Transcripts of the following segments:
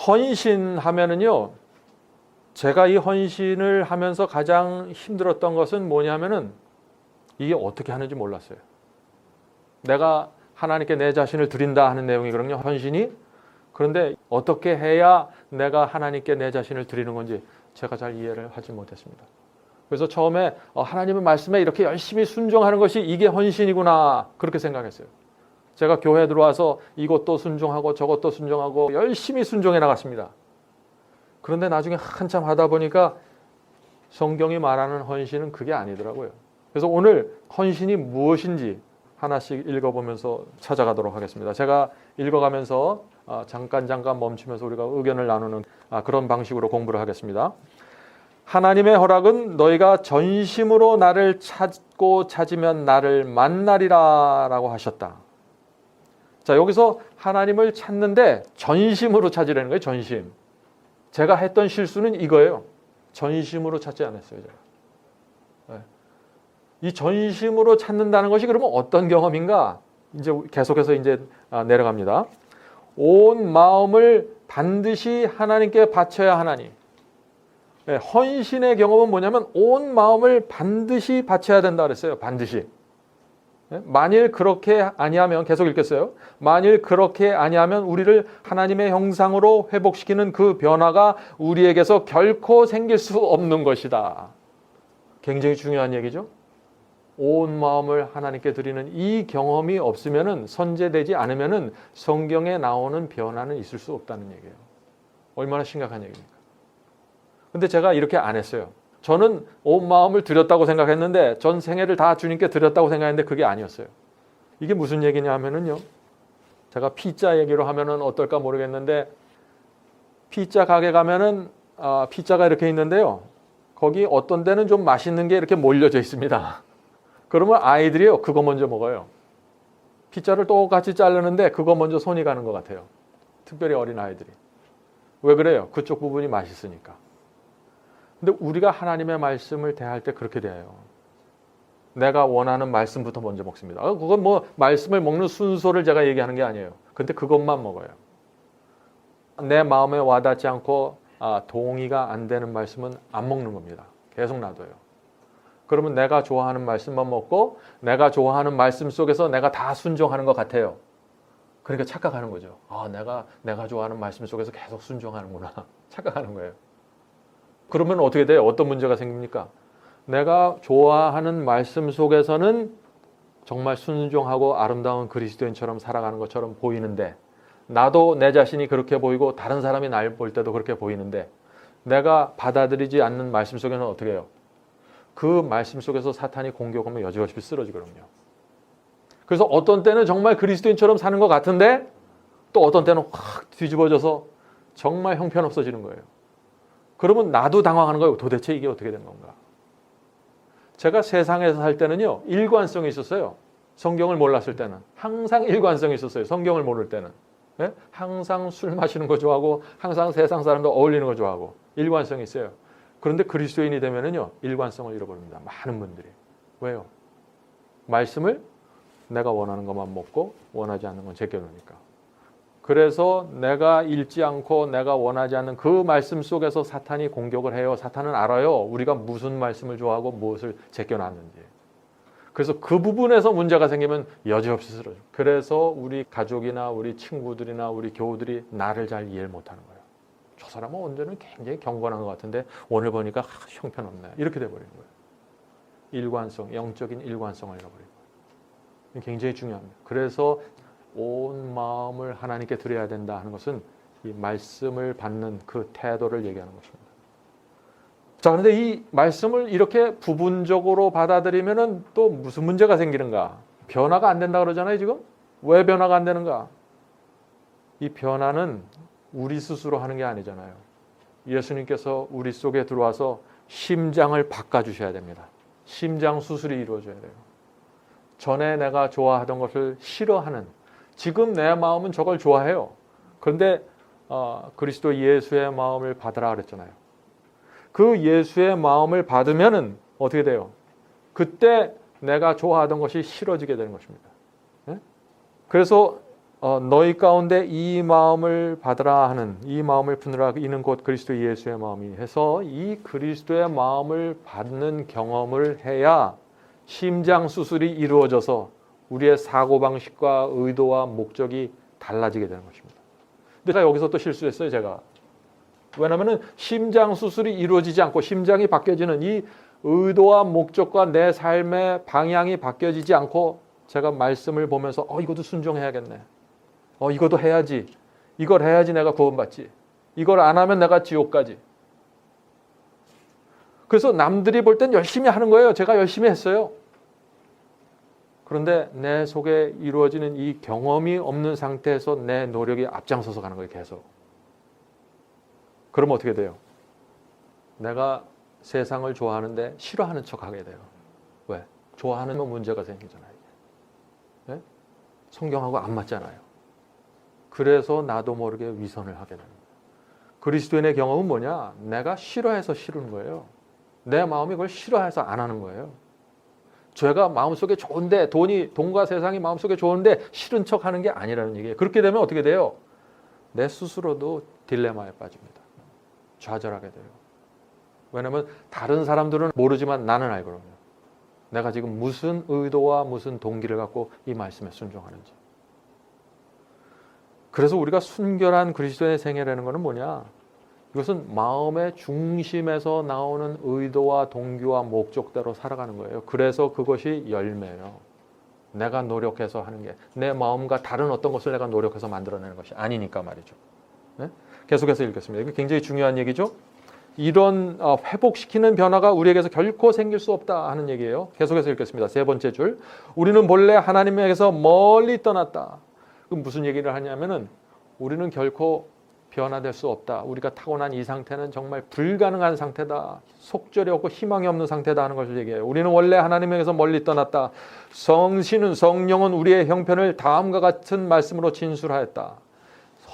헌신하면은요, 제가 이 헌신을 하면서 가장 힘들었던 것은 뭐냐면은 이게 어떻게 하는지 몰랐어요. 내가 하나님께 내 자신을 드린다 하는 내용이거든요, 헌신이. 그런데 어떻게 해야 내가 하나님께 내 자신을 드리는 건지 제가 잘 이해를 하지 못했습니다. 그래서 처음에 하나님의 말씀에 이렇게 열심히 순종하는 것이 이게 헌신이구나, 그렇게 생각했어요. 제가 교회에 들어와서 이것도 순종하고 저것도 순종하고 열심히 순종해 나갔습니다. 그런데 나중에 한참 하다 보니까 성경이 말하는 헌신은 그게 아니더라고요. 그래서 오늘 헌신이 무엇인지 하나씩 읽어보면서 찾아가도록 하겠습니다. 제가 읽어가면서 잠깐 멈추면서 우리가 의견을 나누는 그런 방식으로 공부를 하겠습니다. 하나님의 허락은 너희가 전심으로 나를 찾고 찾으면 나를 만나리라 라고 하셨다. 자, 여기서 하나님을 찾는데 전심으로 찾으라는 거예요. 전심. 제가 했던 실수는 이거예요. 전심으로 찾지 않았어요, 제가. 이 전심으로 찾는다는 것이 그러면 어떤 경험인가? 이제 계속해서 내려갑니다. 온 마음을 반드시 하나님께 바쳐야 하나니. 헌신의 경험은 뭐냐면 온 마음을 반드시 바쳐야 된다 그랬어요. 반드시. 만일 그렇게 아니하면, 계속 읽겠어요. 만일 그렇게 아니하면 우리를 하나님의 형상으로 회복시키는 그 변화가 우리에게서 결코 생길 수 없는 것이다. 굉장히 중요한 얘기죠. 온 마음을 하나님께 드리는 이 경험이 없으면은, 선제되지 않으면은 성경에 나오는 변화는 있을 수 없다는 얘기예요. 얼마나 심각한 얘기입니까? 근데 제가 이렇게 안 했어요. 저는 온 마음을 드렸다고 생각했는데, 전 생애를 다 주님께 드렸다고 생각했는데 그게 아니었어요. 이게 무슨 얘기냐 하면은요, 제가 피자 얘기로 하면은 어떨까 모르겠는데, 피자 가게 가면은 피자가 이렇게 있는데요, 거기 어떤 데는 좀 맛있는 게 이렇게 몰려져 있습니다. 그러면 아이들이요, 그거 먼저 먹어요. 피자를 똑같이 자르는데 그거 먼저 손이 가는 것 같아요. 특별히 어린 아이들이. 왜 그래요? 그쪽 부분이 맛있으니까. 근데 우리가 하나님의 말씀을 대할 때 그렇게 대해요. 내가 원하는 말씀부터 먼저 먹습니다. 그건 뭐 말씀을 먹는 순서를 제가 얘기하는 게 아니에요. 근데 그것만 먹어요. 내 마음에 와닿지 않고 동의가 안 되는 말씀은 안 먹는 겁니다. 계속 놔둬요. 그러면 내가 좋아하는 말씀만 먹고, 내가 좋아하는 말씀 속에서 내가 다 순종하는 것 같아요. 그러니까 착각하는 거죠. 내가 좋아하는 말씀 속에서 계속 순종하는구나. 착각하는 거예요. 그러면 어떻게 돼요? 어떤 문제가 생깁니까? 내가 좋아하는 말씀 속에서는 정말 순종하고 아름다운 그리스도인처럼 살아가는 것처럼 보이는데, 나도 내 자신이 그렇게 보이고 다른 사람이 날 볼 때도 그렇게 보이는데, 내가 받아들이지 않는 말씀 속에는 어떻게 해요? 그 말씀 속에서 사탄이 공격하면 여지없이 쓰러지거든요. 그래서 어떤 때는 정말 그리스도인처럼 사는 것 같은데, 또 어떤 때는 확 뒤집어져서 정말 형편없어지는 거예요. 그러면 나도 당황하는 거예요. 도대체 이게 어떻게 된 건가? 제가 세상에서 살 때는요, 일관성이 있었어요. 성경을 몰랐을 때는 항상 일관성이 있었어요. 성경을 모를 때는. 네? 항상 술 마시는 거 좋아하고, 항상 세상 사람들 어울리는 거 좋아하고, 일관성이 있어요. 그런데 그리스도인이 되면은요, 일관성을 잃어버립니다. 많은 분들이. 왜요? 말씀을 내가 원하는 것만 먹고 원하지 않는 건 제껴놓으니까. 그래서 내가 읽지 않고 내가 원하지 않는 그 말씀 속에서 사탄이 공격을 해요. 사탄은 알아요. 우리가 무슨 말씀을 좋아하고 무엇을 제껴놨는지. 그래서 그 부분에서 문제가 생기면 여지없이 쓰러져. 그래서 우리 가족이나 우리 친구들이나 우리 교우들이 나를 잘 이해를 못하는 거예요. 저 사람은 언제는 굉장히 경건한 것 같은데 오늘 보니까 형편없네. 이렇게 돼버리는 거예요. 일관성, 영적인 일관성을 잃어버리는 거예요. 굉장히 중요합니다. 그래서 온 마음을 하나님께 드려야 된다 하는 것은 이 말씀을 받는 그 태도를 얘기하는 것입니다. 자, 그런데 이 말씀을 이렇게 부분적으로 받아들이면은 또 무슨 문제가 생기는가? 변화가 안 된다 그러잖아요, 지금? 왜 변화가 안 되는가? 이 변화는 우리 스스로 하는 게 아니잖아요. 예수님께서 우리 속에 들어와서 심장을 바꿔주셔야 됩니다. 심장 수술이 이루어져야 돼요. 전에 내가 좋아하던 것을 싫어하는, 지금 내 마음은 저걸 좋아해요. 그런데 그리스도 예수의 마음을 받으라 그랬잖아요. 그 예수의 마음을 받으면은 어떻게 돼요? 그때 내가 좋아하던 것이 싫어지게 되는 것입니다. 그래서 너희 가운데 이 마음을 받으라 하는, 이 마음을 품으라, 이는 곧 그리스도 예수의 마음이 해서 이 그리스도의 마음을 받는 경험을 해야 심장 수술이 이루어져서 우리의 사고방식과 의도와 목적이 달라지게 되는 것입니다. 근데 제가 여기서 또 실수했어요, 제가. 왜냐하면 심장 수술이 이루어지지 않고 심장이 바뀌어지는 이 의도와 목적과 내 삶의 방향이 바뀌어지지 않고 제가 말씀을 보면서 이것도 순종해야겠네. 이것도 해야지. 이걸 해야지 내가 구원받지. 이걸 안 하면 내가 지옥 가지. 그래서 남들이 볼 땐 열심히 하는 거예요. 제가 열심히 했어요. 그런데 내 속에 이루어지는 이 경험이 없는 상태에서 내 노력이 앞장서서 가는 거예요. 계속. 그러면 어떻게 돼요? 내가 세상을 좋아하는데 싫어하는 척하게 돼요. 왜? 좋아하는 문제가 생기잖아요. 네? 성경하고 안 맞잖아요. 그래서 나도 모르게 위선을 하게 됩니다. 그리스도인의 경험은 뭐냐? 내가 싫어해서 싫은 거예요. 내 마음이 그걸 싫어해서 안 하는 거예요. 죄가 마음속에 좋은데, 돈과 세상이 마음속에 좋은데 싫은 척 하는 게 아니라는 얘기예요. 그렇게 되면 어떻게 돼요? 내 스스로도 딜레마에 빠집니다. 좌절하게 돼요. 왜냐하면 다른 사람들은 모르지만 나는 알거든요. 내가 지금 무슨 의도와 무슨 동기를 갖고 이 말씀에 순종하는지. 그래서 우리가 순결한 그리스도의 생애라는 것은 뭐냐? 이것은 마음의 중심에서 나오는 의도와 동기와 목적대로 살아가는 거예요. 그래서 그것이 열매예요. 내가 노력해서 하는 게 내 마음과 다른 어떤 것을 내가 노력해서 만들어내는 것이 아니니까 말이죠. 네? 계속해서 읽겠습니다. 이게 굉장히 중요한 얘기죠. 이런 회복시키는 변화가 우리에게서 결코 생길 수 없다 하는 얘기예요. 계속해서 읽겠습니다. 세 번째 줄. 우리는 본래 하나님에게서 멀리 떠났다. 그럼 무슨 얘기를 하냐면은 우리는 결코 변화될 수 없다. 우리가 타고난 이 상태는 정말 불가능한 상태다. 속절이 없고 희망이 없는 상태다 하는 것을 얘기해요. 우리는 원래 하나님에게서 멀리 떠났다. 성령은 우리의 형편을 다음과 같은 말씀으로 진술하였다.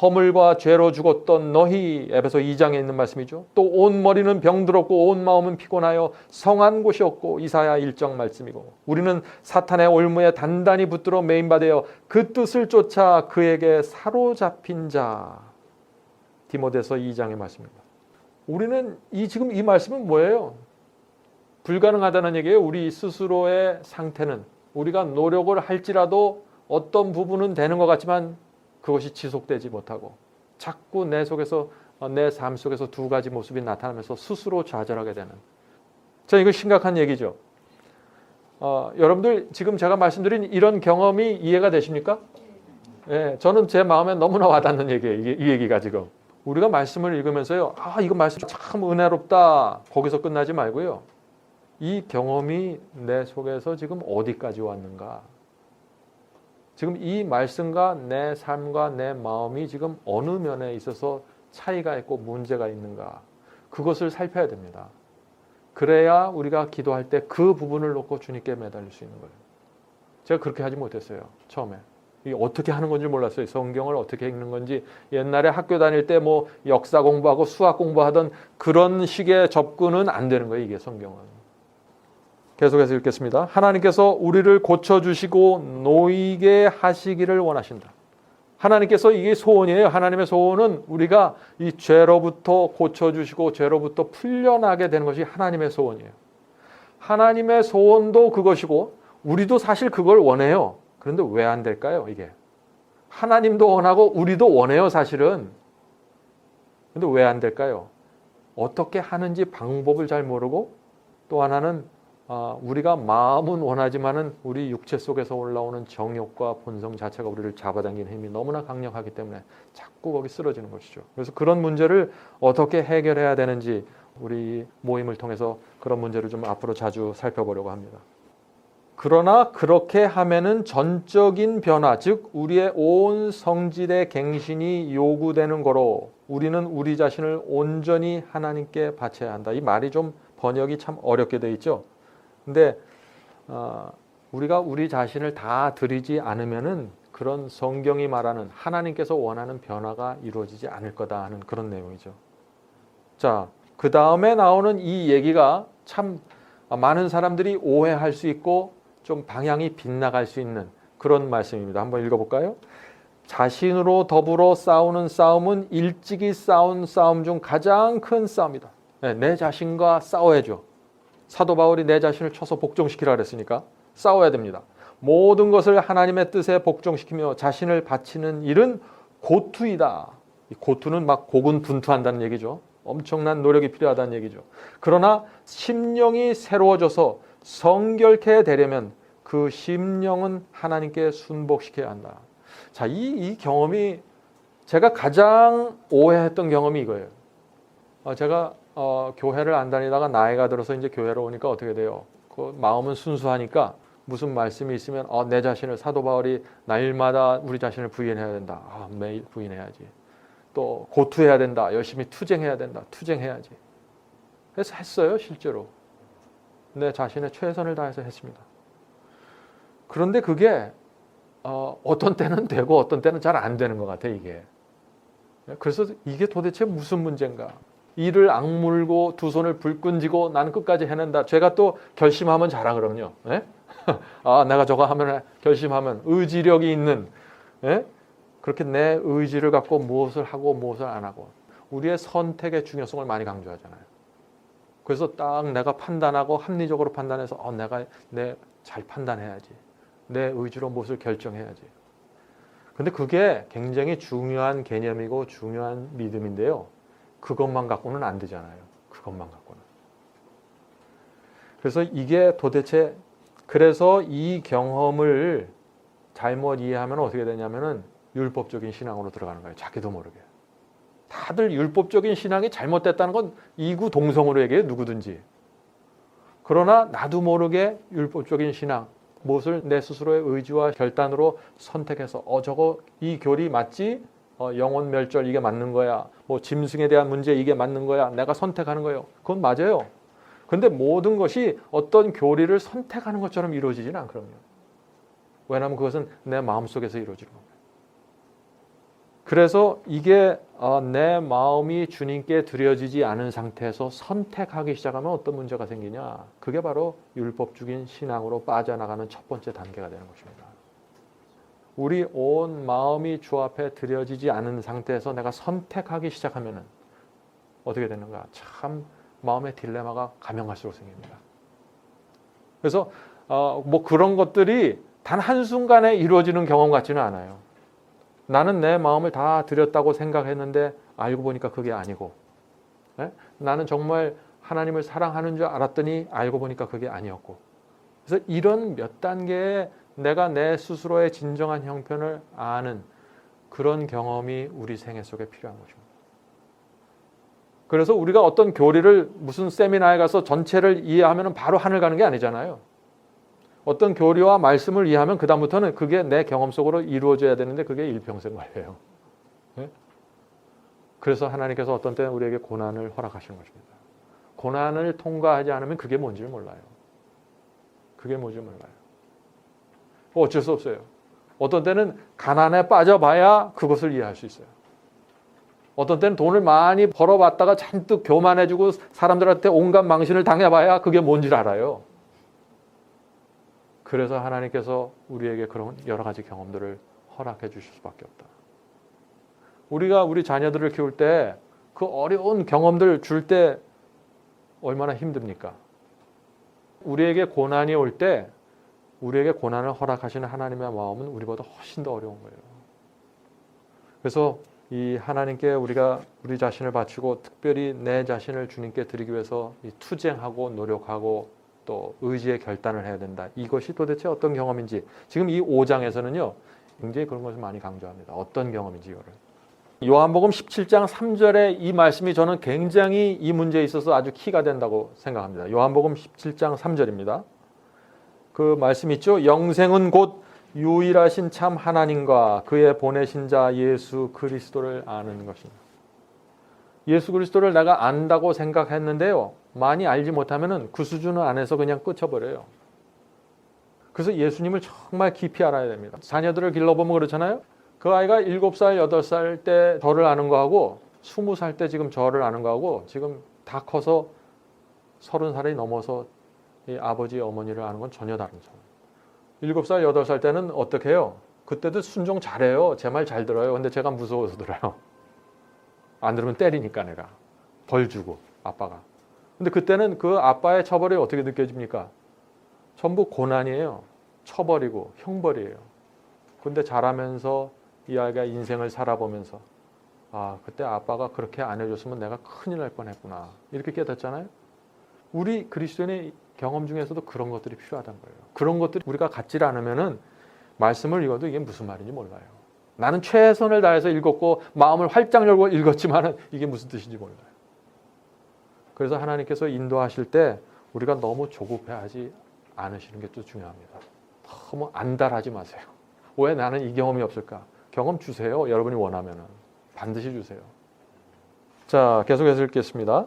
허물과 죄로 죽었던 너희, 에베소 2장에 있는 말씀이죠. 또 온 머리는 병들었고 온 마음은 피곤하여 성한 곳이 없고, 이사야 1장 말씀이고, 우리는 사탄의 올무에 단단히 붙들어 매인받아 그 뜻을 쫓아 그에게 사로잡힌 자. 디모데서 2장의 말씀입니다. 우리는 지금 이 말씀은 뭐예요? 불가능하다는 얘기예요. 우리 스스로의 상태는 우리가 노력을 할지라도 어떤 부분은 되는 것 같지만 그것이 지속되지 못하고 자꾸 내 속에서, 내 삶 속에서 두 가지 모습이 나타나면서 스스로 좌절하게 되는. 자, 이거 심각한 얘기죠. 여러분들 지금 제가 말씀드린 이런 경험이 이해가 되십니까? 예, 저는 제 마음에 너무나 와닿는 얘기예요. 이 얘기가 지금. 우리가 말씀을 읽으면서요. 이거 말씀 참 은혜롭다. 거기서 끝나지 말고요. 이 경험이 내 속에서 지금 어디까지 왔는가? 지금 이 말씀과 내 삶과 내 마음이 지금 어느 면에 있어서 차이가 있고 문제가 있는가? 그것을 살펴야 됩니다. 그래야 우리가 기도할 때 그 부분을 놓고 주님께 매달릴 수 있는 거예요. 제가 그렇게 하지 못했어요. 처음에. 이 어떻게 하는 건지 몰랐어요. 성경을 어떻게 읽는 건지. 옛날에 학교 다닐 때 뭐 역사 공부하고 수학 공부하던 그런 식의 접근은 안 되는 거예요. 이게 성경은. 계속해서 읽겠습니다. 하나님께서 우리를 고쳐주시고 놓이게 하시기를 원하신다. 하나님께서 이게 소원이에요. 하나님의 소원은 우리가 이 죄로부터 고쳐주시고 죄로부터 풀려나게 되는 것이 하나님의 소원이에요. 하나님의 소원도 그것이고 우리도 사실 그걸 원해요. 그런데 왜 안 될까요? 이게 하나님도 원하고 우리도 원해요. 사실은. 그런데 왜 안 될까요? 어떻게 하는지 방법을 잘 모르고, 또 하나는 우리가 마음은 원하지만은 우리 육체 속에서 올라오는 정욕과 본성 자체가 우리를 잡아당기는 힘이 너무나 강력하기 때문에 자꾸 거기 쓰러지는 것이죠. 그래서 그런 문제를 어떻게 해결해야 되는지 우리 모임을 통해서 그런 문제를 좀 앞으로 자주 살펴보려고 합니다. 그러나 그렇게 하면은 전적인 변화, 즉 우리의 온 성질의 갱신이 요구되는 거로 우리는 우리 자신을 온전히 하나님께 바쳐야 한다. 이 말이 좀 번역이 참 어렵게 돼 있죠. 근데 우리가 우리 자신을 다 드리지 않으면은 그런 성경이 말하는 하나님께서 원하는 변화가 이루어지지 않을 거다 하는 그런 내용이죠. 자, 그 다음에 나오는 이 얘기가 참 많은 사람들이 오해할 수 있고 좀 방향이 빗나갈 수 있는 그런 말씀입니다. 한번 읽어볼까요? 자신으로 더불어 싸우는 싸움은 일찍이 싸운 싸움 중 가장 큰 싸움이다. 내 자신과 싸워야죠. 사도 바울이 내 자신을 쳐서 복종시키라 그랬으니까 싸워야 됩니다. 모든 것을 하나님의 뜻에 복종시키며 자신을 바치는 일은 고투이다. 이 고투는 막 고군분투한다는 얘기죠. 엄청난 노력이 필요하다는 얘기죠. 그러나 심령이 새로워져서 성결케 되려면 그 심령은 하나님께 순복시켜야 한다. 자, 이 경험이 제가 가장 오해했던 경험이 이거예요. 제가 교회를 안 다니다가 나이가 들어서 이제 교회로 오니까 어떻게 돼요? 그 마음은 순수하니까 무슨 말씀이 있으면 내 자신을 사도 바울이 날마다 우리 자신을 부인해야 된다. 매일 부인해야지. 또 고투해야 된다. 열심히 투쟁해야 된다. 투쟁해야지. 그래서 했어요, 실제로. 내 자신의 최선을 다해서 했습니다. 그런데 그게 어떤 때는 되고 어떤 때는 잘 안 되는 것 같아, 이게. 그래서 이게 도대체 무슨 문제인가? 이를 악물고 두 손을 불끈 쥐고 나는 끝까지 해낸다. 제가 또 결심하면 잘하 그럼요. 예? 내가 저거 하면 결심하면 의지력이 있는, 예? 그렇게 내 의지를 갖고 무엇을 하고 무엇을 안 하고 우리의 선택의 중요성을 많이 강조하잖아요. 그래서 딱 내가 판단하고 합리적으로 판단해서 내가 잘 판단해야지. 내 의지로 무엇을 결정해야지. 근데 그게 굉장히 중요한 개념이고 중요한 믿음인데요. 그것만 갖고는 안 되잖아요. 그것만 갖고는. 그래서 이게 도대체 그래서 이 경험을 잘못 이해하면 어떻게 되냐면은 율법적인 신앙으로 들어가는 거예요. 자기도 모르게. 다들 율법적인 신앙이 잘못됐다는 건 이구동성으로 얘기해요. 누구든지. 그러나 나도 모르게 율법적인 신앙, 무엇을 내 스스로의 의지와 결단으로 선택해서 저거 이 교리 맞지? 영혼 멸절 이게 맞는 거야. 뭐 짐승에 대한 문제 이게 맞는 거야. 내가 선택하는 거예요. 그건 맞아요. 근데 모든 것이 어떤 교리를 선택하는 것처럼 이루어지지는 않거든요. 왜냐하면 그것은 내 마음속에서 이루어지는 겁니다. 그래서 이게 내 마음이 주님께 드려지지 않은 상태에서 선택하기 시작하면 어떤 문제가 생기냐. 그게 바로 율법적인 신앙으로 빠져나가는 첫 번째 단계가 되는 것입니다. 우리 온 마음이 주 앞에 드려지지 않은 상태에서 내가 선택하기 시작하면 어떻게 되는가. 참 마음의 딜레마가 가면 갈수록 생깁니다. 그래서 뭐 그런 것들이 단 한순간에 이루어지는 경험 같지는 않아요. 나는 내 마음을 다 드렸다고 생각했는데 알고 보니까 그게 아니고, 나는 정말 하나님을 사랑하는 줄 알았더니 알고 보니까 그게 아니었고, 그래서 이런 몇 단계의 내가 내 스스로의 진정한 형편을 아는 그런 경험이 우리 생애 속에 필요한 것입니다. 그래서 우리가 어떤 교리를 무슨 세미나에 가서 전체를 이해하면 바로 하늘 가는 게 아니잖아요. 어떤 교리와 말씀을 이해하면 그다음부터는 그게 내 경험 속으로 이루어져야 되는데 그게 일평생 걸려요. 네? 그래서 하나님께서 어떤 때는 우리에게 고난을 허락하시는 것입니다. 고난을 통과하지 않으면 그게 뭔지를 몰라요. 그게 뭔지 몰라요. 어쩔 수 없어요. 어떤 때는 가난에 빠져봐야 그것을 이해할 수 있어요. 어떤 때는 돈을 많이 벌어봤다가 잔뜩 교만해지고 사람들한테 온갖 망신을 당해봐야 그게 뭔지를 알아요. 그래서 하나님께서 우리에게 그런 여러 가지 경험들을 허락해 주실 수밖에 없다. 우리가 우리 자녀들을 키울 때 그 어려운 경험들 줄 때 얼마나 힘듭니까? 우리에게 고난이 올 때 우리에게 고난을 허락하시는 하나님의 마음은 우리보다 훨씬 더 어려운 거예요. 그래서 이 하나님께 우리가 우리 자신을 바치고 특별히 내 자신을 주님께 드리기 위해서 투쟁하고 노력하고 또 의지의 결단을 해야 된다. 이것이 도대체 어떤 경험인지 지금 이 5장에서는요. 굉장히 그런 것을 많이 강조합니다. 어떤 경험인지 이거를. 요한복음 17장 3절의 이 말씀이 저는 굉장히 이 문제에 있어서 아주 키가 된다고 생각합니다. 요한복음 17장 3절입니다. 그 말씀 있죠. 영생은 곧 유일하신 참 하나님과 그의 보내신 자 예수 그리스도를 아는 것입니다. 예수 그리스도를 내가 안다고 생각했는데요. 많이 알지 못하면 그 수준 안에서 그냥 끝쳐버려요. 그래서 예수님을 정말 깊이 알아야 됩니다. 자녀들을 길러보면 그렇잖아요. 그 아이가 7살, 8살 때 저를 아는 거하고 20살 때 지금 저를 아는 거하고 지금 다 커서 30살이 넘어서 이 아버지, 어머니를 아는 건 전혀 다른 차원. 7살, 8살 때는 어떻게 해요? 그때도 순종 잘해요. 제 말 잘 들어요. 근데 제가 무서워서 들어요. 안 들으면 때리니까 내가. 벌 주고 아빠가. 근데 그때는 그 아빠의 처벌이 어떻게 느껴집니까? 전부 고난이에요. 처벌이고 형벌이에요. 근데 자라면서 이 아이가 인생을 살아보면서 아, 그때 아빠가 그렇게 안 해줬으면 내가 큰일 날 뻔했구나. 이렇게 깨닫잖아요. 우리 그리스도인의 경험 중에서도 그런 것들이 필요하다는 거예요. 그런 것들이 우리가 갖지 않으면은 말씀을 읽어도 이게 무슨 말인지 몰라요. 나는 최선을 다해서 읽었고 마음을 활짝 열고 읽었지만은 이게 무슨 뜻인지 몰라요. 그래서 하나님께서 인도하실 때 우리가 너무 조급해하지 않으시는 게 또 중요합니다. 너무 안달하지 마세요. 왜 나는 이 경험이 없을까? 경험 주세요. 여러분이 원하면은 반드시 주세요. 자, 계속해서 읽겠습니다.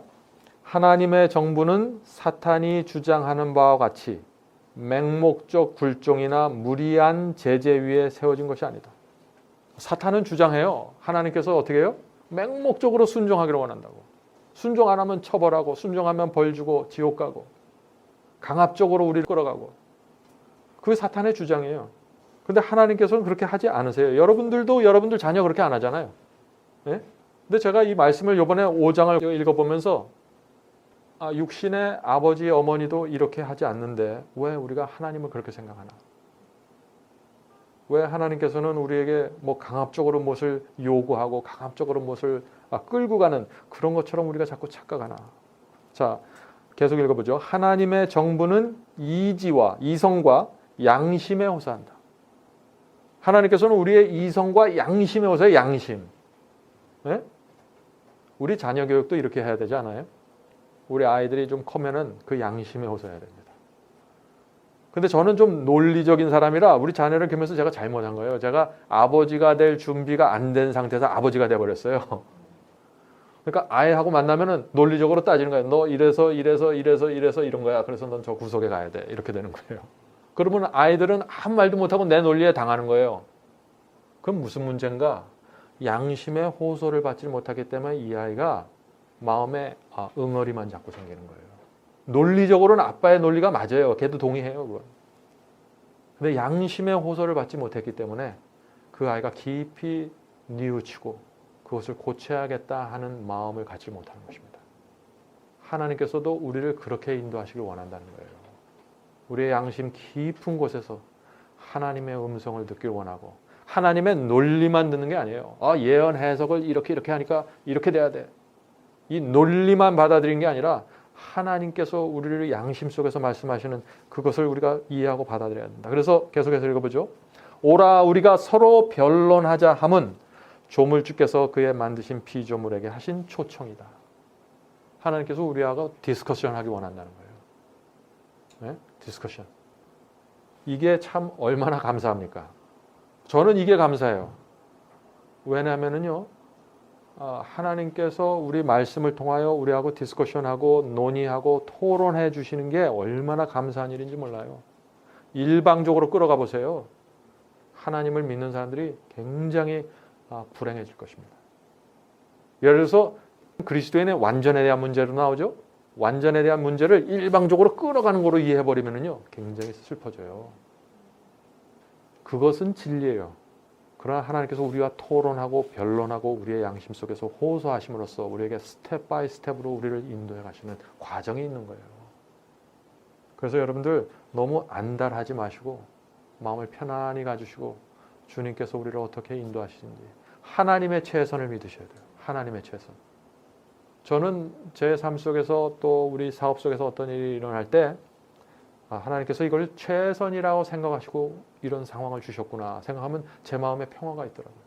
하나님의 정부는 사탄이 주장하는 바와 같이 맹목적 굴종이나 무리한 제재 위에 세워진 것이 아니다. 사탄은 주장해요. 하나님께서 어떻게 해요? 맹목적으로 순종하기를 원한다고. 순종 안 하면 처벌하고 순종하면 벌 주고 지옥 가고 강압적으로 우리를 끌어가고. 그게 사탄의 주장이에요. 근데 하나님께서는 그렇게 하지 않으세요. 여러분들도 여러분들 자녀 그렇게 안 하잖아요. 예? 근데 제가 이 말씀을 이번에 5장을 읽어보면서 육신의 아버지 어머니도 이렇게 하지 않는데 왜 우리가 하나님을 그렇게 생각하나? 왜 하나님께서는 우리에게 뭐 강압적으로 무엇을 요구하고 강압적으로 무엇을 끌고 가는 그런 것처럼 우리가 자꾸 착각하나? 자, 계속 읽어보죠. 하나님의 정부는 이지와 이성과 양심에 호소한다. 하나님께서는 우리의 이성과 양심에 호소해요. 양심. 네? 우리 자녀 교육도 이렇게 해야 되지 않아요? 우리 아이들이 좀 커면은 그 양심에 호소해야 됩니다. 근데 저는 좀 논리적인 사람이라 우리 자녀를 키우면서 제가 잘못한 거예요. 제가 아버지가 될 준비가 안 된 상태에서 아버지가 돼버렸어요. 그러니까 아이하고 만나면은 논리적으로 따지는 거예요. 너 이래서 이런 거야. 그래서 넌 저 구석에 가야 돼. 이렇게 되는 거예요. 그러면 아이들은 아무 말도 못하고 내 논리에 당하는 거예요. 그럼 무슨 문제인가? 양심의 호소를 받지 못하기 때문에 이 아이가 마음에 응어리만 자꾸 생기는 거예요. 논리적으로는 아빠의 논리가 맞아요. 걔도 동의해요. 그건. 근데 양심의 호소를 받지 못했기 때문에 그 아이가 깊이 뉘우치고 그것을 고쳐야겠다 하는 마음을 갖지 못하는 것입니다. 하나님께서도 우리를 그렇게 인도하시길 원한다는 거예요. 우리의 양심 깊은 곳에서 하나님의 음성을 듣길 원하고 하나님의 논리만 듣는 게 아니에요. 예언 해석을 이렇게 하니까 이렇게 돼야 돼. 이 논리만 받아들이는 게 아니라 하나님께서 우리를 양심 속에서 말씀하시는 그것을 우리가 이해하고 받아들여야 된다. 그래서 계속해서 읽어보죠. 오라 우리가 서로 변론하자 함은 조물주께서 그의 만드신 피조물에게 하신 초청이다. 하나님께서 우리하고 디스커션하기 원한다는 거예요. 네? 디스커션. 이게 참 얼마나 감사합니까? 저는 이게 감사해요. 왜냐하면요. 하나님께서 우리 말씀을 통하여 우리하고 디스커션하고 논의하고 토론해 주시는 게 얼마나 감사한 일인지 몰라요. 일방적으로 끌어가 보세요. 하나님을 믿는 사람들이 굉장히 불행해질 것입니다. 예를 들어서 그리스도인의 완전에 대한 문제로 나오죠. 완전에 대한 문제를 일방적으로 끌어가는 거로 이해해버리면요 굉장히 슬퍼져요. 그것은 진리예요. 그러나 하나님께서 우리와 토론하고 변론하고 우리의 양심 속에서 호소하심으로써 우리에게 스텝 바이 스텝으로 우리를 인도해 가시는 과정이 있는 거예요. 그래서 여러분들 너무 안달하지 마시고 마음을 편안히 가지시고 주님께서 우리를 어떻게 인도하시는지 하나님의 최선을 믿으셔야 돼요. 하나님의 최선. 저는 제 삶 속에서 또 우리 사업 속에서 어떤 일이 일어날 때 하나님께서 이걸 최선이라고 생각하시고 이런 상황을 주셨구나 생각하면 제 마음에 평화가 있더라고요.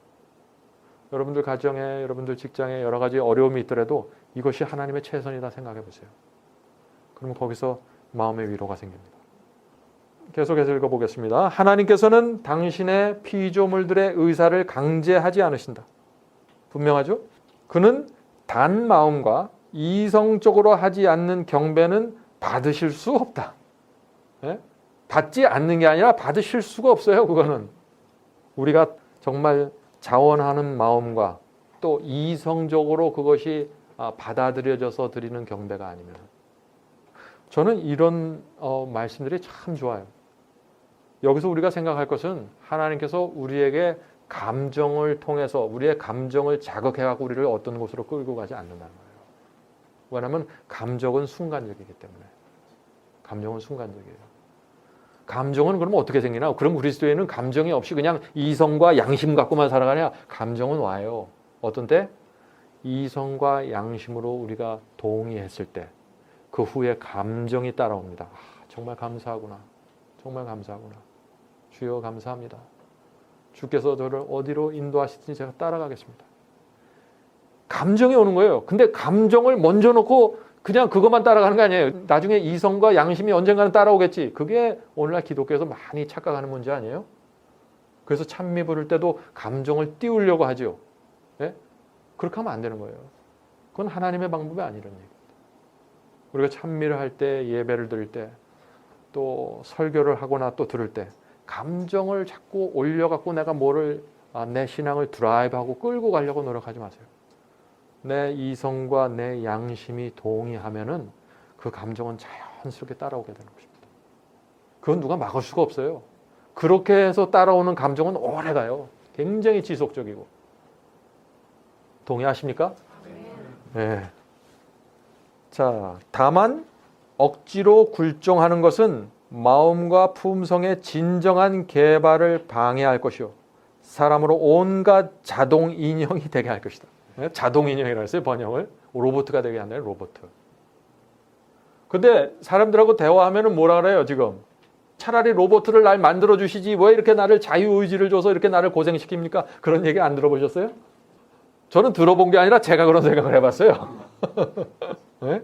여러분들 가정에 여러분들 직장에 여러 가지 어려움이 있더라도 이것이 하나님의 최선이다 생각해 보세요. 그러면 거기서 마음의 위로가 생깁니다. 계속해서 읽어보겠습니다. 하나님께서는 당신의 피조물들의 의사를 강제하지 않으신다. 분명하죠? 그는 단 마음과 이성적으로 하지 않는 경배는 받으실 수 없다. 네? 받지 않는 게 아니라 받으실 수가 없어요. 그거는 우리가 정말 자원하는 마음과 또 이성적으로 그것이 받아들여져서 드리는 경배가 아니면 저는 이런 말씀들이 참 좋아요. 여기서 우리가 생각할 것은 하나님께서 우리에게 감정을 통해서 우리의 감정을 자극해갖고 우리를 어떤 곳으로 끌고 가지 않는다는 거예요. 왜냐하면 감정은 순간적이기 때문에. 감정은 순간적이에요. 감정은 그럼 어떻게 생기나? 그럼 그리스도인은 감정이 없이 그냥 이성과 양심 갖고만 살아가냐? 감정은 와요. 어떤 때? 이성과 양심으로 우리가 동의했을 때 그 후에 감정이 따라옵니다. 정말 감사하구나. 정말 감사하구나. 주여 감사합니다. 주께서 저를 어디로 인도하시든지 제가 따라가겠습니다. 감정이 오는 거예요. 근데 감정을 먼저 놓고 그냥 그것만 따라가는 거 아니에요. 나중에 이성과 양심이 언젠가는 따라오겠지. 그게 오늘날 기독교에서 많이 착각하는 문제 아니에요? 그래서 찬미 부를 때도 감정을 띄우려고 하죠. 예? 그렇게 하면 안 되는 거예요. 그건 하나님의 방법이 아니라는 얘기입니다. 우리가 찬미를 할 때, 예배를 드릴 때, 또 설교를 하거나 또 들을 때 감정을 자꾸 올려갖고 내가 내 신앙을 드라이브하고 끌고 가려고 노력하지 마세요. 내 이성과 내 양심이 동의하면은 그 감정은 자연스럽게 따라오게 되는 것입니다. 그건 누가 막을 수가 없어요. 그렇게 해서 따라오는 감정은 오래가요. 굉장히 지속적이고. 동의하십니까? 네. 자, 다만 억지로 굴종하는 것은 마음과 품성의 진정한 개발을 방해할 것이요. 사람으로 온갖 자동 인형이 되게 할 것이다. 자동 인형이라고 했어요, 번역을. 로봇가 되게 한다는 로봇. 근데 사람들하고 대화하면은 뭐라 그래요, 지금? 차라리 로봇을 날 만들어 주시지 왜 이렇게 나를 자유의지를 줘서 이렇게 나를 고생시킵니까? 그런 얘기 안 들어보셨어요? 저는 들어본 게 아니라 제가 그런 생각을 해봤어요. 네?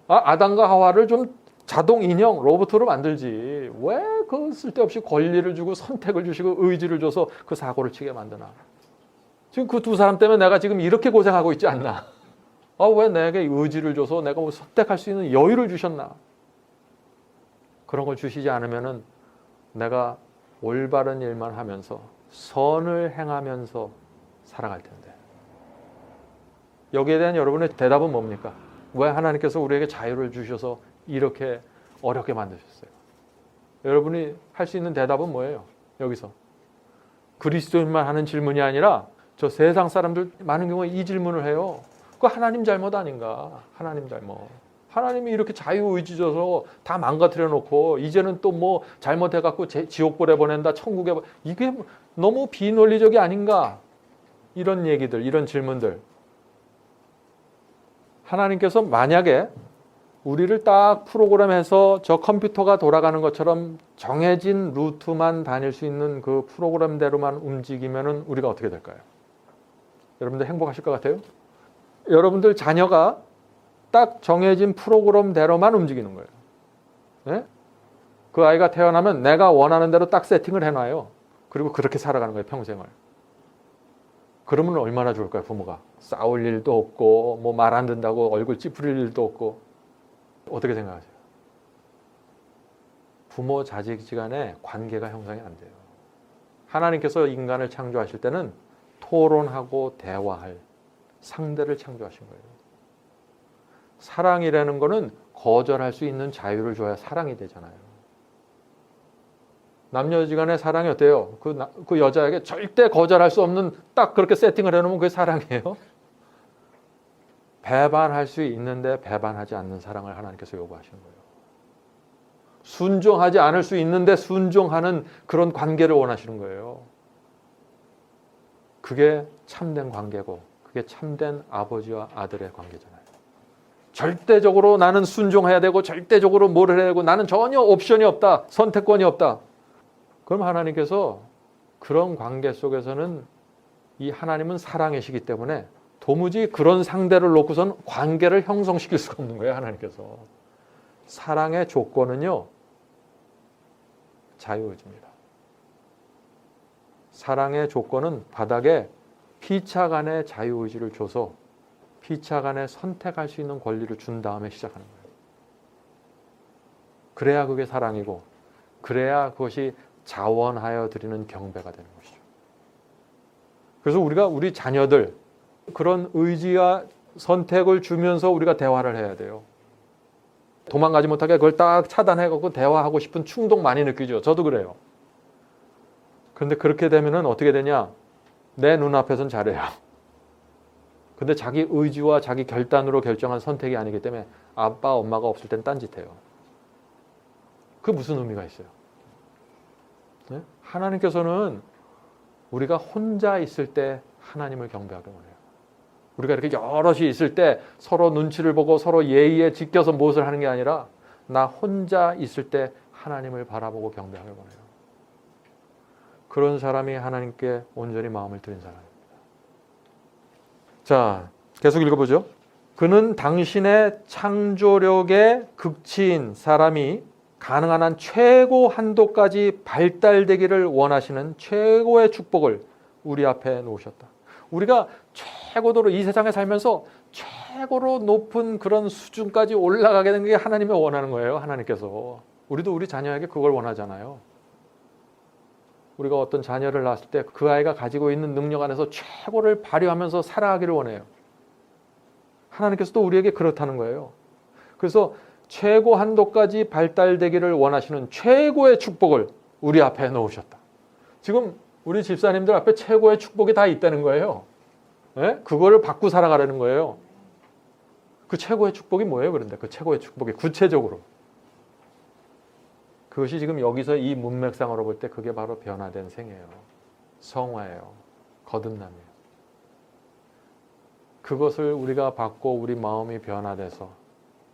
아담과 하와를 좀 자동 인형, 로봇으로 만들지. 왜 그 쓸데없이 권리를 주고 선택을 주시고 의지를 줘서 그 사고를 치게 만드나. 지금 그 두 사람 때문에 내가 지금 이렇게 고생하고 있지 않나. 왜 내게 의지를 줘서 내가 뭐 선택할 수 있는 여유를 주셨나. 그런 걸 주시지 않으면은 내가 올바른 일만 하면서 선을 행하면서 살아갈 텐데. 여기에 대한 여러분의 대답은 뭡니까? 왜 하나님께서 우리에게 자유를 주셔서 이렇게 어렵게 만드셨어요? 여러분이 할 수 있는 대답은 뭐예요? 여기서. 그리스도인만 하는 질문이 아니라 저 세상 사람들 많은 경우에 이 질문을 해요. 그거 하나님 잘못 아닌가? 하나님 잘못. 하나님이 이렇게 자유의지 줘서 다 망가뜨려 놓고 이제는 또 뭐 잘못해갖고 지옥불에 보낸다, 천국에 이게 너무 비논리적이 아닌가? 이런 얘기들, 이런 질문들. 하나님께서 만약에 우리를 딱 프로그램해서 저 컴퓨터가 돌아가는 것처럼 정해진 루트만 다닐 수 있는 그 프로그램대로만 움직이면은 우리가 어떻게 될까요? 여러분들 행복하실 것 같아요? 여러분들 자녀가 딱 정해진 프로그램대로만 움직이는 거예요. 네? 그 아이가 태어나면 내가 원하는 대로 딱 세팅을 해놔요. 그리고 그렇게 살아가는 거예요, 평생을. 그러면 얼마나 좋을까요, 부모가? 싸울 일도 없고 뭐 말 안 듣는다고 얼굴 찌푸릴 일도 없고. 어떻게 생각하세요? 부모 자식 간의 관계가 형성이 안 돼요. 하나님께서 인간을 창조하실 때는 토론하고 대화할 상대를 창조하신 거예요. 사랑이라는 거는 거절할 수 있는 자유를 줘야 사랑이 되잖아요. 남녀지간의 사랑이 어때요? 그 여자에게 절대 거절할 수 없는 딱 그렇게 세팅을 해놓으면 그게 사랑이에요. 배반할 수 있는데 배반하지 않는 사랑을 하나님께서 요구하시는 거예요. 순종하지 않을 수 있는데 순종하는 그런 관계를 원하시는 거예요. 그게 참된 관계고 그게 참된 아버지와 아들의 관계잖아요. 절대적으로 나는 순종해야 되고 절대적으로 뭘 해야 되고 나는 전혀 옵션이 없다. 선택권이 없다. 그럼 하나님께서 그런 관계 속에서는 이 하나님은 사랑이시기 때문에 도무지 그런 상대를 놓고선 관계를 형성시킬 수가 없는 거예요. 하나님께서. 사랑의 조건은요. 자유의지입니다. 사랑의 조건은 바닥에 피차 간의 자유의지를 줘서 피차 간에 선택할 수 있는 권리를 준 다음에 시작하는 거예요. 그래야 그게 사랑이고 그래야 그것이 자원하여 드리는 경배가 되는 것이죠. 그래서 우리가 우리 자녀들 그런 의지와 선택을 주면서 우리가 대화를 해야 돼요. 도망가지 못하게 그걸 딱 차단해갖고 대화하고 싶은 충동 많이 느끼죠. 저도 그래요. 그런데 그렇게 되면은 어떻게 되냐? 내 눈앞에선 잘해요. 근데 자기 의지와 자기 결단으로 결정한 선택이 아니기 때문에 아빠, 엄마가 없을 땐 딴짓해요. 그게 무슨 의미가 있어요? 네? 하나님께서는 우리가 혼자 있을 때 하나님을 경배하게 원해요. 우리가 이렇게 여럿이 있을 때 서로 눈치를 보고 서로 예의에 지켜서 무엇을 하는 게 아니라 나 혼자 있을 때 하나님을 바라보고 경배하길 원해요. 그런 사람이 하나님께 온전히 마음을 드린 사람입니다. 자, 계속 읽어보죠. 그는 당신의 창조력의 극치인 사람이 가능한 한 최고 한도까지 발달되기를 원하시는 최고의 축복을 우리 앞에 놓으셨다. 우리가 최고도로 이 세상에 살면서 최고로 높은 그런 수준까지 올라가게 되는 게 하나님이 원하는 거예요. 하나님께서. 우리도 우리 자녀에게 그걸 원하잖아요. 우리가 어떤 자녀를 낳았을 때 그 아이가 가지고 있는 능력 안에서 최고를 발휘하면서 살아가기를 원해요. 하나님께서도 우리에게 그렇다는 거예요. 그래서 최고 한도까지 발달되기를 원하시는 최고의 축복을 우리 앞에 놓으셨다. 지금 우리 집사님들 앞에 최고의 축복이 다 있다는 거예요. 네? 그거를 받고 살아가라는 거예요. 그 최고의 축복이 뭐예요? 그런데 그 최고의 축복이 구체적으로 그것이 지금 여기서 이 문맥상으로 볼 때 그게 바로 변화된 생이에요. 성화예요. 거듭남이에요. 그것을 우리가 받고 우리 마음이 변화돼서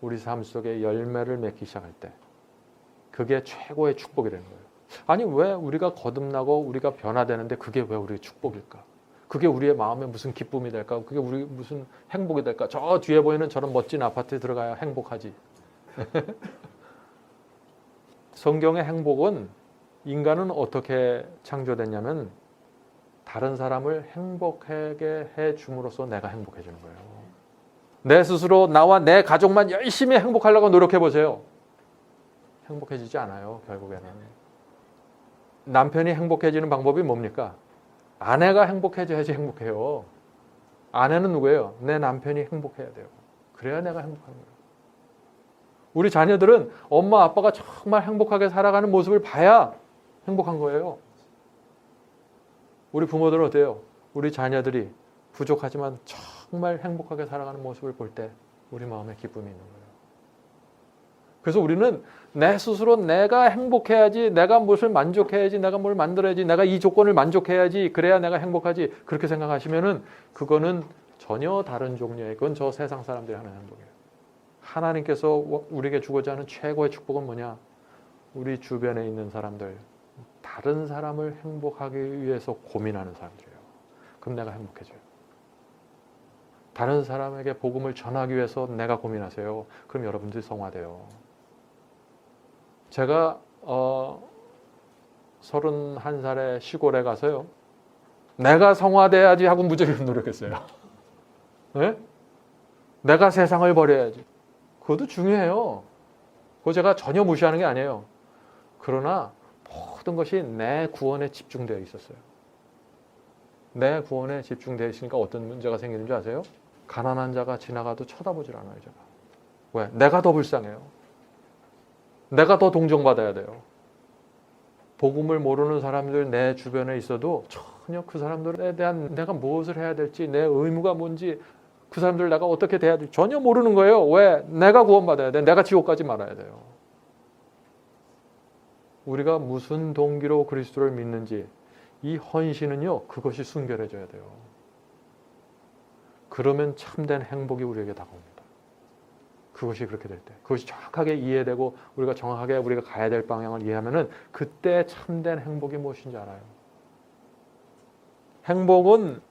우리 삶 속에 열매를 맺기 시작할 때 그게 최고의 축복이라는 거예요. 아니 왜 우리가 거듭나고 우리가 변화되는데 그게 왜 우리의 축복일까? 그게 우리의 마음에 무슨 기쁨이 될까? 그게 우리 무슨 행복이 될까? 저 뒤에 보이는 저런 멋진 아파트에 들어가야 행복하지. 성경의 행복은 인간은 어떻게 창조됐냐면 다른 사람을 행복하게 해줌으로써 내가 행복해지는 거예요. 내 스스로 나와 내 가족만 열심히 행복하려고 노력해 보세요. 행복해지지 않아요. 결국에는. 남편이 행복해지는 방법이 뭡니까? 아내가 행복해져야지 행복해요. 아내는 누구예요? 내 남편이 행복해야 돼요. 그래야 내가 행복한 거예요. 우리 자녀들은 엄마 아빠가 정말 행복하게 살아가는 모습을 봐야 행복한 거예요. 우리 부모들은 어때요? 우리 자녀들이 부족하지만 정말 행복하게 살아가는 모습을 볼 때 우리 마음에 기쁨이 있는 거예요. 그래서 우리는 내 스스로 내가 행복해야지, 내가 무엇을 만족해야지, 내가 뭘 만들어야지, 내가 이 조건을 만족해야지, 그래야 내가 행복하지, 그렇게 생각하시면은 그거는 전혀 다른 종류의, 그건 저 세상 사람들이 하는 행복이에요. 하나님께서 우리에게 주고자 하는 최고의 축복은 뭐냐? 우리 주변에 있는 사람들, 다른 사람을 행복하기 위해서 고민하는 사람들이에요. 그럼 내가 행복해져요. 다른 사람에게 복음을 전하기 위해서 내가 고민하세요. 그럼 여러분들이 성화돼요. 제가 31살에 시골에 가서요. 내가 성화돼야지 하고 무조건 노력했어요. 네? 내가 세상을 버려야지. 그것도 중요해요. 그거 제가 전혀 무시하는 게 아니에요. 그러나 모든 것이 내 구원에 집중되어 있었어요. 내 구원에 집중되어 있으니까 어떤 문제가 생기는 줄 아세요? 가난한 자가 지나가도 쳐다보질 않아요. 제가. 왜? 내가 더 불쌍해요. 내가 더 동정받아야 돼요. 복음을 모르는 사람들 내 주변에 있어도 전혀 그 사람들에 대한 내가 무엇을 해야 될지, 내 의무가 뭔지, 그 사람들 내가 어떻게 대해야 될지 전혀 모르는 거예요. 왜? 내가 구원받아야 돼. 내가 지옥 가지 말아야 돼요. 우리가 무슨 동기로 그리스도를 믿는지 이 헌신은요, 그것이 순결해져야 돼요. 그러면 참된 행복이 우리에게 다가옵니다. 그것이 그렇게 될 때, 그것이 정확하게 이해되고 우리가 정확하게 우리가 가야 될 방향을 이해하면은 그때 참된 행복이 무엇인지 알아요. 행복은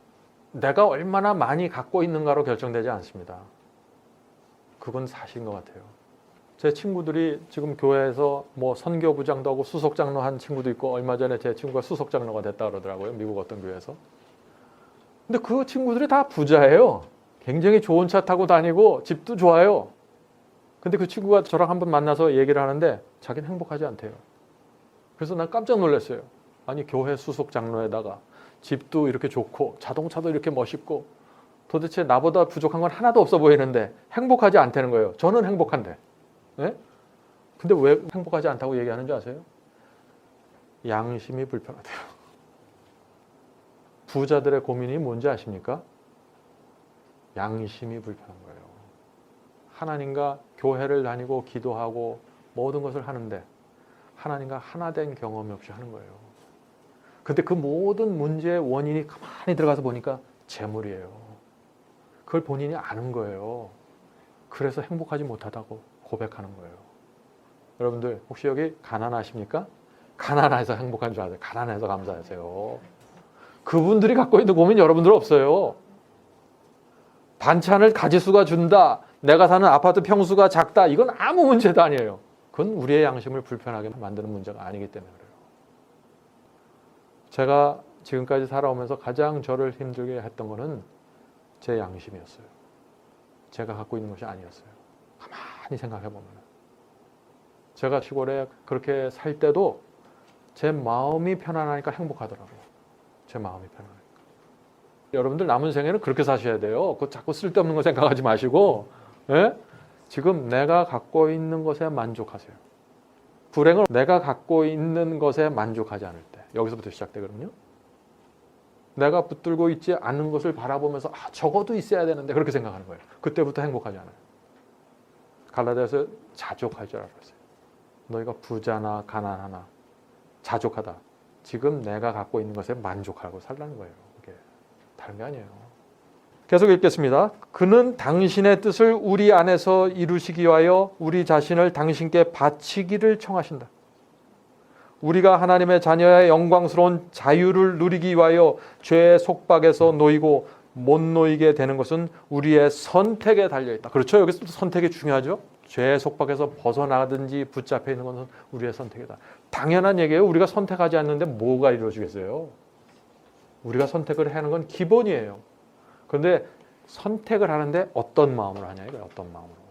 내가 얼마나 많이 갖고 있는가로 결정되지 않습니다. 그건 사실인 것 같아요. 제 친구들이 지금 교회에서 뭐 선교부장도 하고 수석장로 한 친구도 있고, 얼마 전에 제 친구가 수석장로가 됐다 그러더라고요. 미국 어떤 교회에서. 근데 그 친구들이 다 부자예요. 굉장히 좋은 차 타고 다니고 집도 좋아요. 근데 그 친구가 저랑 한번 만나서 얘기를 하는데 자기는 행복하지 않대요. 그래서 난 깜짝 놀랐어요. 아니 교회 수석장로에다가 집도 이렇게 좋고 자동차도 이렇게 멋있고 도대체 나보다 부족한 건 하나도 없어 보이는데 행복하지 않다는 거예요. 저는 행복한데. 예? 근데 왜 행복하지 않다고 얘기하는 줄 아세요? 양심이 불편하대요. 부자들의 고민이 뭔지 아십니까? 양심이 불편한 거예요. 하나님과 교회를 다니고 기도하고 모든 것을 하는데 하나님과 하나 된 경험이 없이 하는 거예요. 근데 그 모든 문제의 원인이 가만히 들어가서 보니까 재물이에요. 그걸 본인이 아는 거예요. 그래서 행복하지 못하다고 고백하는 거예요. 여러분들 혹시 여기 가난하십니까? 가난해서 행복한 줄 아세요? 가난해서 감사하세요. 그분들이 갖고 있는 고민 여러분들 없어요. 반찬을 가지수가 준다. 내가 사는 아파트 평수가 작다. 이건 아무 문제도 아니에요. 그건 우리의 양심을 불편하게 만드는 문제가 아니기 때문에 그래요. 제가 지금까지 살아오면서 가장 저를 힘들게 했던 거는 제 양심이었어요. 제가 갖고 있는 것이 아니었어요. 가만히 생각해 보면. 제가 시골에 그렇게 살 때도 제 마음이 편안하니까 행복하더라고요. 제 마음이 편안하니까. 여러분들 남은 생에는 그렇게 사셔야 돼요. 그 자꾸 쓸데없는 거 생각하지 마시고, 예? 지금 내가 갖고 있는 것에 만족하세요. 불행은 내가 갖고 있는 것에 만족하지 않을 때. 여기서부터 시작되거든요. 내가 붙들고 있지 않은 것을 바라보면서 적어도 있어야 되는데 그렇게 생각하는 거예요. 그때부터 행복하지 않아요. 갈라디아서 자족할 줄 알았어요. 너희가 부자나 가난하나 자족하다. 지금 내가 갖고 있는 것에 만족하고 살라는 거예요. 그게 다른 게 아니에요. 계속 읽겠습니다. 그는 당신의 뜻을 우리 안에서 이루시기 위하여 우리 자신을 당신께 바치기를 청하신다. 우리가 하나님의 자녀의 영광스러운 자유를 누리기 위하여 죄의 속박에서 놓이고 못 놓이게 되는 것은 우리의 선택에 달려있다. 그렇죠? 여기서 선택이 중요하죠? 죄의 속박에서 벗어나든지 붙잡혀 있는 것은 우리의 선택이다. 당연한 얘기예요. 우리가 선택하지 않는데 뭐가 이루어지겠어요? 우리가 선택을 하는 건 기본이에요. 그런데 선택을 하는데 어떤 마음으로 하냐 이거예요. 어떤 마음으로.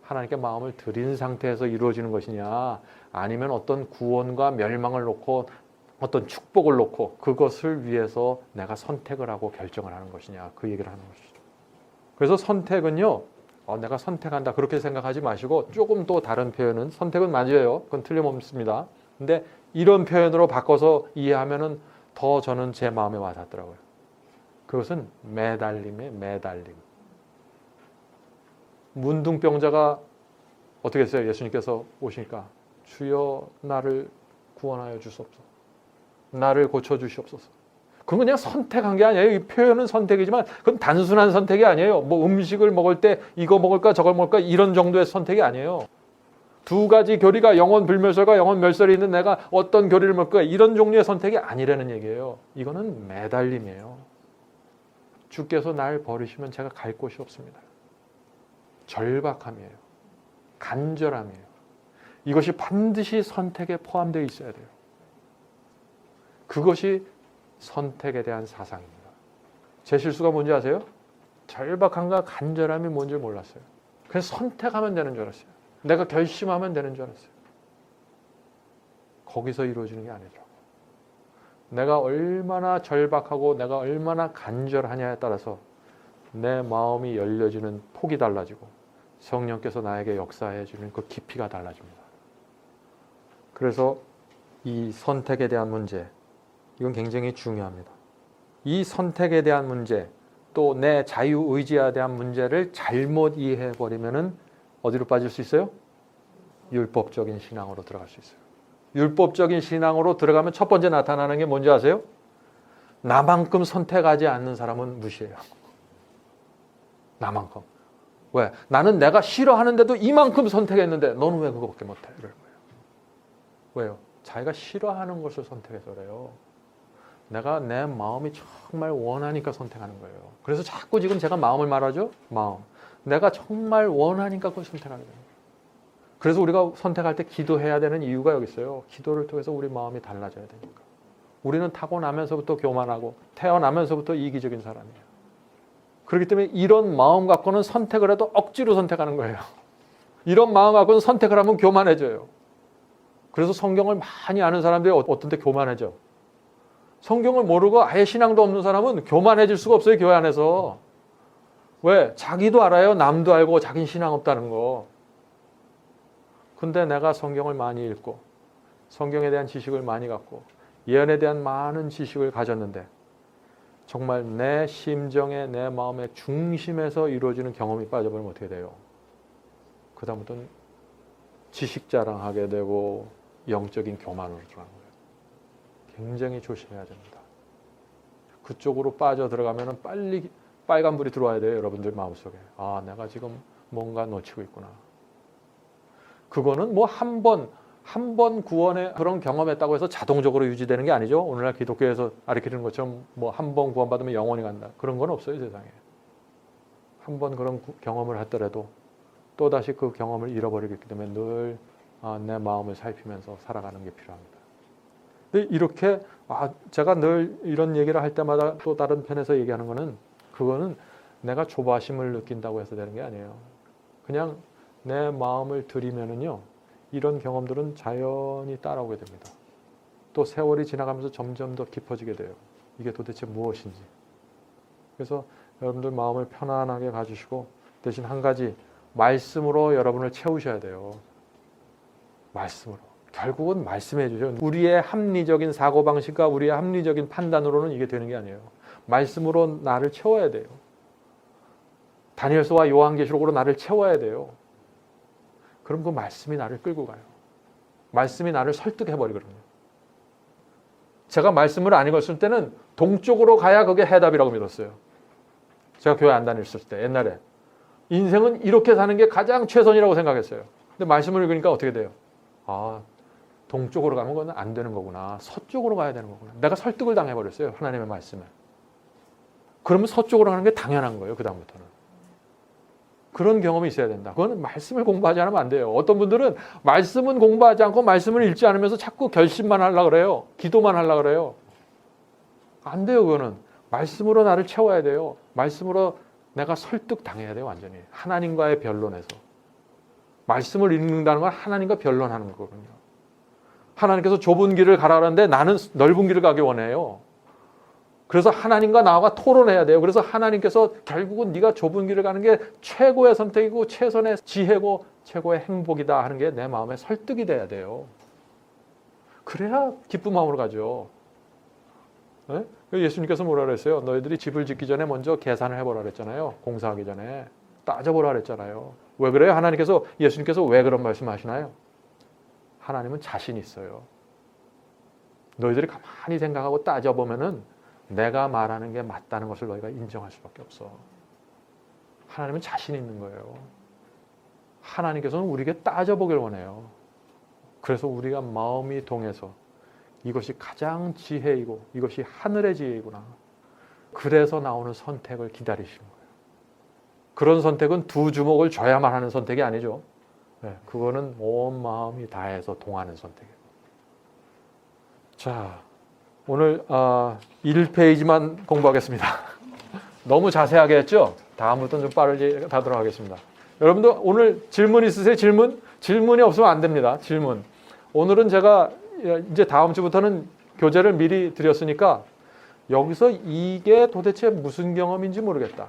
하나님께 마음을 드린 상태에서 이루어지는 것이냐 아니면 어떤 구원과 멸망을 놓고 어떤 축복을 놓고 그것을 위해서 내가 선택을 하고 결정을 하는 것이냐 그 얘기를 하는 것이죠. 그래서 선택은요. 내가 선택한다 그렇게 생각하지 마시고 조금 또 다른 표현은 선택은 맞아요. 그건 틀림없습니다. 근데 이런 표현으로 바꿔서 이해하면은 더 저는 제 마음에 와닿더라고요. 그것은 매달림이에요. 매달림. 문둥병자가 어떻게 했어요? 예수님께서 오시니까 주여 나를 구원하여 주시옵소서. 나를 고쳐주시옵소서. 그건 그냥 선택한 게 아니에요. 이 표현은 선택이지만 그건 단순한 선택이 아니에요. 뭐 음식을 먹을 때 이거 먹을까 저걸 먹을까 이런 정도의 선택이 아니에요. 두 가지 교리가 영원 불멸설과 영원 멸설이 있는 내가 어떤 교리를 먹을까 이런 종류의 선택이 아니라는 얘기예요. 이거는 매달림이에요. 주께서 날 버리시면 제가 갈 곳이 없습니다. 절박함이에요. 간절함이에요. 이것이 반드시 선택에 포함되어 있어야 돼요. 그것이 선택에 대한 사상입니다. 제 실수가 뭔지 아세요? 절박함과 간절함이 뭔지 몰랐어요. 그래서 선택하면 되는 줄 알았어요. 내가 결심하면 되는 줄 알았어요. 거기서 이루어지는 게 아니더라고요. 내가 얼마나 절박하고 내가 얼마나 간절하냐에 따라서 내 마음이 열려지는 폭이 달라지고 성령께서 나에게 역사해 주는 그 깊이가 달라집니다. 그래서 이 선택에 대한 문제, 이건 굉장히 중요합니다. 이 선택에 대한 문제, 또 내 자유의지에 대한 문제를 잘못 이해해버리면 어디로 빠질 수 있어요? 율법적인 신앙으로 들어갈 수 있어요. 율법적인 신앙으로 들어가면 첫 번째 나타나는 게 뭔지 아세요? 나만큼 선택하지 않는 사람은 무시해요. 나만큼. 왜? 나는 내가 싫어하는데도 이만큼 선택했는데 너는 왜 그거밖에 못해? 이럴 거예요. 왜요? 자기가 싫어하는 것을 선택해서 그래요. 내가 내 마음이 정말 원하니까 선택하는 거예요. 그래서 자꾸 지금 제가 마음을 말하죠? 마음. 내가 정말 원하니까 그걸 선택하는 거예요. 그래서 우리가 선택할 때 기도해야 되는 이유가 여기 있어요. 기도를 통해서 우리 마음이 달라져야 되니까. 우리는 타고나면서부터 교만하고 태어나면서부터 이기적인 사람이에요. 그렇기 때문에 이런 마음 갖고는 선택을 해도 억지로 선택하는 거예요. 이런 마음 갖고는 선택을 하면 교만해져요. 그래서 성경을 많이 아는 사람들이 어떤 때 교만해져. 성경을 모르고 아예 신앙도 없는 사람은 교만해질 수가 없어요. 교회 안에서. 왜? 자기도 알아요. 남도 알고 자기는 신앙 없다는 거. 근데 내가 성경을 많이 읽고 성경에 대한 지식을 많이 갖고 예언에 대한 많은 지식을 가졌는데 정말 내 심정에 내 마음의 중심에서 이루어지는 경험이 빠져버리면 어떻게 돼요? 그 다음부터는 지식 자랑하게 되고 영적인 교만으로 들어가는 거예요. 굉장히 조심해야 됩니다. 그쪽으로 빠져 들어가면 빨리 빨간불이 들어와야 돼요. 여러분들 마음속에. 아, 내가 지금 뭔가 놓치고 있구나. 그거는 뭐 한 번 구원의 그런 경험했다고 해서 자동적으로 유지되는 게 아니죠. 오늘날 기독교에서 가르치는 것처럼 뭐 한 번 구원받으면 영원히 간다. 그런 건 없어요, 세상에. 한 번 그런 경험을 했더라도 또다시 그 경험을 잃어버리기 때문에 늘 내 마음을 살피면서 살아가는 게 필요합니다. 근데 이렇게 제가 늘 이런 얘기를 할 때마다 또 다른 편에서 얘기하는 거는 그거는 내가 조바심을 느낀다고 해서 되는 게 아니에요. 그냥 내 마음을 들이면은요, 이런 경험들은 자연히 따라오게 됩니다. 또 세월이 지나가면서 점점 더 깊어지게 돼요. 이게 도대체 무엇인지. 그래서 여러분들 마음을 편안하게 가지시고 대신 한 가지 말씀으로 여러분을 채우셔야 돼요. 말씀으로. 결국은 말씀해 주죠. 우리의 합리적인 사고방식과 우리의 합리적인 판단으로는 이게 되는 게 아니에요. 말씀으로 나를 채워야 돼요. 다니엘서와 요한계시록으로 나를 채워야 돼요. 그럼 그 말씀이 나를 끌고 가요. 말씀이 나를 설득해버리거든요. 제가 말씀을 안 읽었을 때는 동쪽으로 가야 그게 해답이라고 믿었어요. 제가 교회 안 다녔을 때 옛날에. 인생은 이렇게 사는 게 가장 최선이라고 생각했어요. 근데 말씀을 읽으니까 어떻게 돼요? 동쪽으로 가면 그건 안 되는 거구나. 서쪽으로 가야 되는 거구나. 내가 설득을 당해버렸어요. 하나님의 말씀에. 그러면 서쪽으로 가는 게 당연한 거예요. 그 다음부터는. 그런 경험이 있어야 된다. 그거는 말씀을 공부하지 않으면 안 돼요. 어떤 분들은 말씀은 공부하지 않고 말씀을 읽지 않으면서 자꾸 결심만 하려고 그래요. 기도만 하려고 그래요. 안 돼요. 그거는. 말씀으로 나를 채워야 돼요. 말씀으로 내가 설득당해야 돼요. 완전히. 하나님과의 변론에서. 말씀을 읽는다는 건 하나님과 변론하는 거거든요. 하나님께서 좁은 길을 가라는데 나는 넓은 길을 가기 원해요. 그래서 하나님과 나와 토론해야 돼요. 그래서 하나님께서 결국은 네가 좁은 길을 가는 게 최고의 선택이고 최선의 지혜고 최고의 행복이다 하는 게 내 마음에 설득이 돼야 돼요. 그래야 기쁜 마음으로 가죠. 네? 예수님께서 뭐라 그랬어요? 너희들이 집을 짓기 전에 먼저 계산을 해보라 그랬잖아요. 공사하기 전에. 따져보라 그랬잖아요. 왜 그래요? 예수님께서 왜 그런 말씀하시나요? 하나님은 자신 있어요. 너희들이 가만히 생각하고 따져보면은 내가 말하는 게 맞다는 것을 너희가 인정할 수밖에 없어. 하나님은 자신 있는 거예요. 하나님께서는 우리에게 따져보길 원해요. 그래서 우리가 마음이 동해서 이것이 가장 지혜이고 이것이 하늘의 지혜이구나. 그래서 나오는 선택을 기다리시는 거예요. 그런 선택은 두 주먹을 줘야만 하는 선택이 아니죠. 네, 그거는 온 마음이 다해서 동하는 선택이에요. 자, 오늘 1페이지만 공부하겠습니다. 너무 자세하게 했죠? 다음부터는 좀 빠르게 하도록 하겠습니다. 여러분들 오늘 질문 있으세요? 질문이 없으면 안 됩니다. 질문. 오늘은 제가 이제 다음 주부터는 교재를 미리 드렸으니까 여기서 이게 도대체 무슨 경험인지 모르겠다.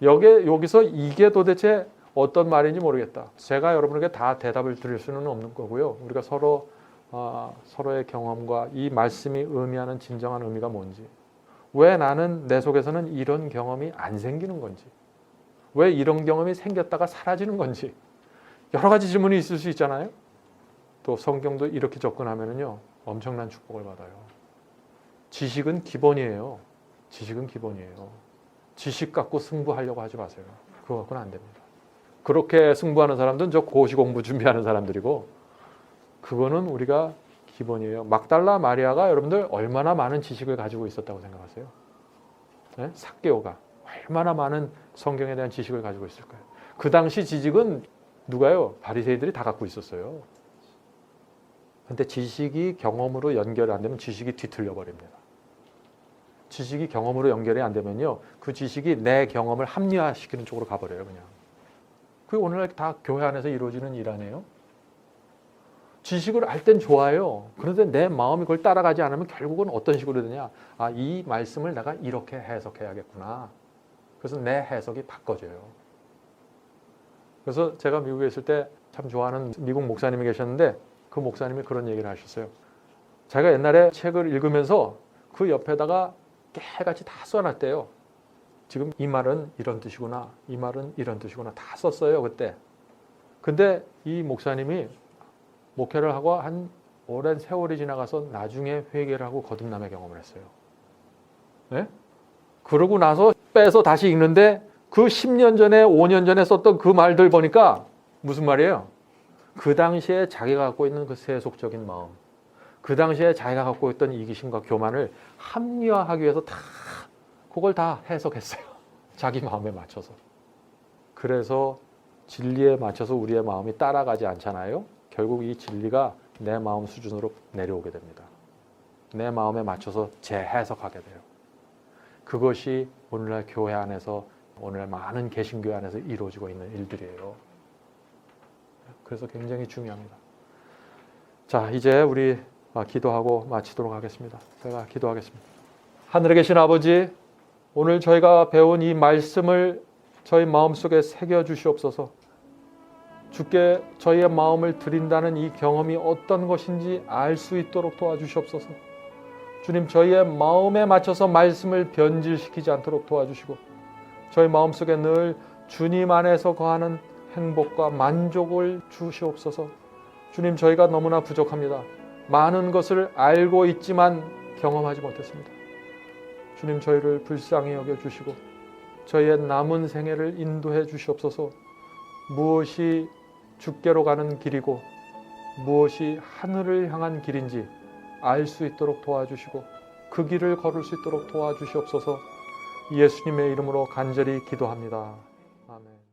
여기서 이게 도대체 어떤 말인지 모르겠다. 제가 여러분에게 다 대답을 드릴 수는 없는 거고요. 우리가 서로의 경험과 이 말씀이 의미하는 진정한 의미가 뭔지, 왜 나는 내 속에서는 이런 경험이 안 생기는 건지, 왜 이런 경험이 생겼다가 사라지는 건지, 여러 가지 질문이 있을 수 있잖아요. 또 성경도 이렇게 접근하면은요, 엄청난 축복을 받아요. 지식은 기본이에요. 지식은 기본이에요. 지식 갖고 승부하려고 하지 마세요. 그거 갖고는 안 됩니다. 그렇게 승부하는 사람들은 저 고시 공부 준비하는 사람들이고, 그거는 우리가 기본이에요. 막달라 마리아가 여러분들 얼마나 많은 지식을 가지고 있었다고 생각하세요? 네? 삭개오가 얼마나 많은 성경에 대한 지식을 가지고 있을까요? 그 당시 지식은 누가요? 바리새인들이 다 갖고 있었어요. 근데 지식이 경험으로 연결이 안 되면 지식이 뒤틀려 버립니다. 지식이 경험으로 연결이 안 되면요, 그 지식이 내 경험을 합리화시키는 쪽으로 가버려요. 그냥. 그게 오늘날 다 교회 안에서 이루어지는 일 아니에요? 지식을 알 땐 좋아요. 그런데 내 마음이 그걸 따라가지 않으면 결국은 어떤 식으로 되냐? 이 말씀을 내가 이렇게 해석해야겠구나. 그래서 내 해석이 바꿔져요. 그래서 제가 미국에 있을 때 참 좋아하는 미국 목사님이 계셨는데 그 목사님이 그런 얘기를 하셨어요. 자기가 옛날에 책을 읽으면서 그 옆에다가 깨같이 다 써놨대요. 지금 이 말은 이런 뜻이구나, 이 말은 이런 뜻이구나 다 썼어요 그때. 근데 이 목사님이 목회를 하고 한 오랜 세월이 지나가서 나중에 회개를 하고 거듭남의 경험을 했어요. 네? 그러고 나서 빼서 다시 읽는데 그 10년 전에 5년 전에 썼던 그 말들 보니까 무슨 말이에요? 그 당시에 자기가 갖고 있는 그 세속적인 마음, 그 당시에 자기가 갖고 있던 이기심과 교만을 합리화하기 위해서 다 그걸 다 해석했어요. 자기 마음에 맞춰서. 그래서 진리에 맞춰서 우리의 마음이 따라가지 않잖아요. 결국 이 진리가 내 마음 수준으로 내려오게 됩니다. 내 마음에 맞춰서 재해석하게 돼요. 그것이 오늘날 교회 안에서, 오늘날 많은 개신교회 안에서 이루어지고 있는 일들이에요. 그래서 굉장히 중요합니다. 자, 이제 우리 기도하고 마치도록 하겠습니다. 제가 기도하겠습니다. 하늘에 계신 아버지, 오늘 저희가 배운 이 말씀을 저희 마음속에 새겨 주시옵소서. 주께 저희의 마음을 드린다는 이 경험이 어떤 것인지 알 수 있도록 도와주시옵소서. 주님, 저희의 마음에 맞춰서 말씀을 변질시키지 않도록 도와주시고 저희 마음속에 늘 주님 안에서 거하는 행복과 만족을 주시옵소서. 주님, 저희가 너무나 부족합니다. 많은 것을 알고 있지만 경험하지 못했습니다. 주님, 저희를 불쌍히 여겨주시고 저희의 남은 생애를 인도해 주시옵소서. 무엇이 주께로 가는 길이고 무엇이 하늘을 향한 길인지 알 수 있도록 도와주시고 그 길을 걸을 수 있도록 도와주시옵소서. 예수님의 이름으로 간절히 기도합니다.